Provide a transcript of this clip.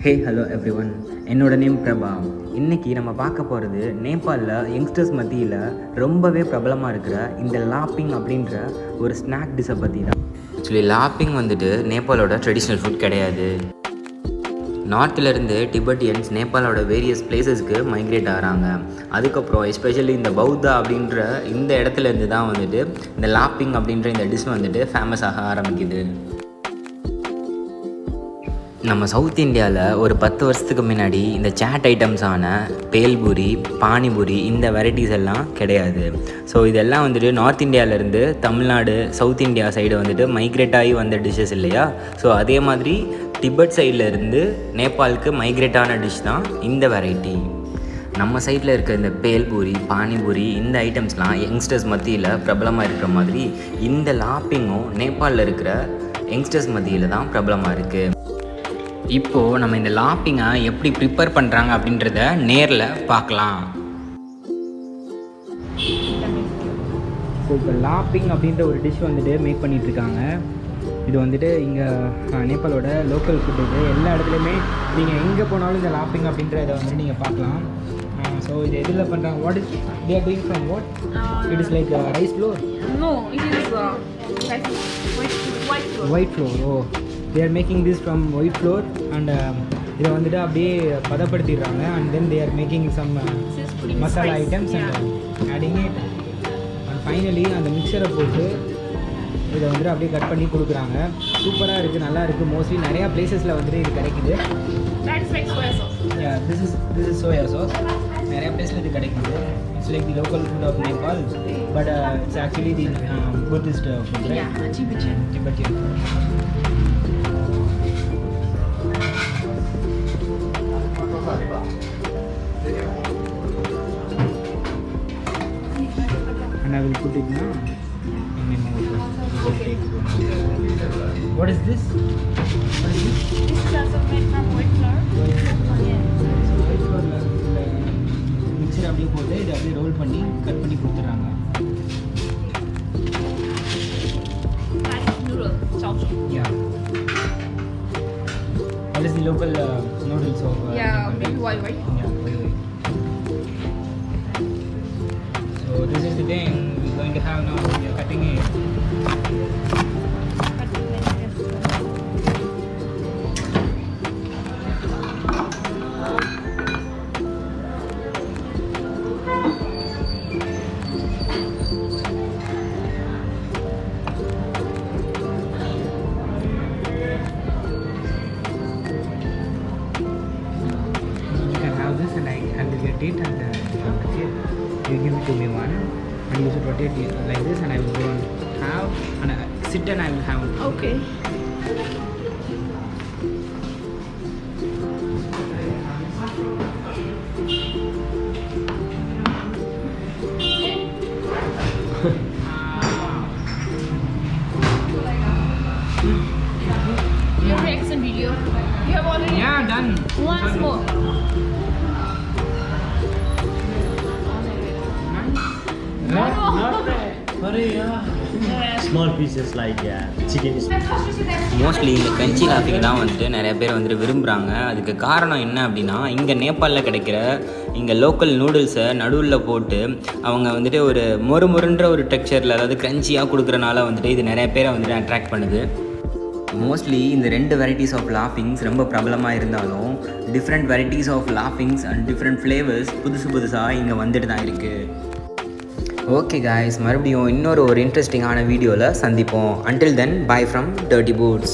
Hey hello every one, என்னோட name Prabha. இன்றைக்கி நம்ம பார்க்க போகிறது நேபாளில் யங்ஸ்டர்ஸ் மத்தியில் ரொம்பவே பிரபலமாக இருக்கிற இந்த லாப்பிங் அப்படின்ற ஒரு ஸ்நாக் டிஷ்ஷை பற்றி தான். ஆக்சுவலி லாப்பிங் வந்துட்டு நேபாளோட ட்ரெடிஷ்னல் ஃபுட் கிடையாது. நார்த்திலேருந்து டிபெட்டியன்ஸ் நேபாளோட வேரியஸ் பிளேசஸ்க்கு மைக்ரேட் ஆகிறாங்க. அதுக்கப்புறம் எஸ்பெஷலி இந்த பௌத்தா அப்படின்ற இந்த இடத்துலேருந்து தான் வந்துட்டு இந்த லாப்பிங் அப்படின்ற இந்த டிஷ் வந்துட்டு ஃபேமஸ் ஆக ஆரம்பிக்குது. நம்ம சவுத் இந்தியாவில் ஒரு 10 வருஷத்துக்கு முன்னாடி இந்த சாட் ஐட்டம்ஸான பேல்பூரி, பானிபூரி இந்த வெரைட்டிஸ் எல்லாம் கிடையாது. ஸோ இதெல்லாம் வந்துட்டு நார்த் இந்தியாவிலேருந்து தமிழ்நாடு, சவுத் இந்தியா சைடு வந்துட்டு மைக்ரேட் ஆகி வந்த டிஷ்ஷஸ் இல்லையா. ஸோ அதே மாதிரி டிபெட் சைட்லேருந்து நேபாளுக்கு மைக்ரேட் ஆன டிஷ் தான் இந்த வெரைட்டி. நம்ம சைடில் இருக்க இந்த பேல்பூரி, பானிபூரி இந்த ஐட்டம்ஸ்லாம் யங்ஸ்டர்ஸ் மத்தியில் பிரபலமாக இருக்கிற மாதிரி இந்த லாப்பிங்கும் நேபாளில் இருக்கிற யங்ஸ்டர்ஸ் மத்தியில் தான் பிரபலமாக இருக்குது. இப்போது நம்ம இந்த லாப்பிங்கை எப்படி ப்ரிப்பேர் பண்ணுறாங்க அப்படின்றத நேரில் பார்க்கலாம். ஸோ இப்போ லாப்பிங் அப்படின்ற ஒரு டிஷ் வந்துட்டு மேக் பண்ணிகிட்ருக்காங்க. இது வந்துட்டு இங்கே நேபாளோட லோக்கல் ஃபுட். இது எல்லா இடத்துலையுமே நீங்கள் எங்கே போனாலும் இந்த லாப்பிங் அப்படின்ற இதை வந்துட்டு நீங்கள் பார்க்கலாம். ஸோ இது எதில் பண்ணுறாங்க? What is they are doing from what? It is like rice floor? No, it is white flour. Oh, they are making this from white flour and இதை வந்துட்டு அப்படியே பதப்படுத்திடுறாங்க. and then they are making some masala items and adding it and finally அந்த மிக்சரை போட்டு இதை வந்துட்டு அப்படியே cut பண்ணி கொடுக்குறாங்க. சூப்பராக இருக்குது, நல்லா இருக்குது. மோஸ்ட்லி நிறையா பிளேசஸில் வந்துட்டு இது கிடைக்குது. This is soya sauce. நிறையா பிளேஸில் இது கிடைக்குது. It's like the local food of Nepal, but it's actually the Buddhist food, right? Tibetan. And I will put it now in my mouth. Okay. What is this? This is also made from white flour. Yeah. White flour mixer அப்படியே போட்டு இதை அப்படியே role பண்ணி cut பண்ணி கொடுத்துட்றாங்க. Like noodle, chowchou. Yeah. What is the local noodles of Maybe white. Yeah, white. So this is the thing we're going to have now. We are cutting it. And will get it and you give it to me one and you should rotate it like this and I will go and have and sit and I will have it. Okay. Your reaction video. You have already. Yeah, done. Once more. Small pieces like chicken. Mostly இந்த கஞ்சி lapping தான் வந்துட்டு நிறைய பேர் வந்துட்டு விரும்புகிறாங்க. அதுக்கு காரணம் என்ன அப்படின்னா, இங்கே நேபாளில் கிடைக்கிற இங்கே லோக்கல் நூடுல்ஸை நடுவில் போட்டு அவங்க வந்துட்டு ஒரு மொறுன்ற ஒரு டெக்ஸ்சரில், அதாவது க்ரன்ச்சியாக கொடுக்குறனால வந்துட்டு இது நிறைய பேரை வந்துட்டு அட்ராக்ட் பண்ணுது. மோஸ்ட்லி இந்த 2 வெரைட்டிஸ் ஆஃப் லாஃபிங்ஸ் ரொம்ப பிரபலமாக இருந்தாலும் different varieties of laughings and different flavours புதுசாக இங்கே வந்துட்டு தான் இருக்குது. ஓகே காய்ஸ், மறுபடியும் இன்னொரு இன்ட்ரெஸ்டிங்கான வீடியோவில் சந்திப்போம். until then, bye from Dirty Boots.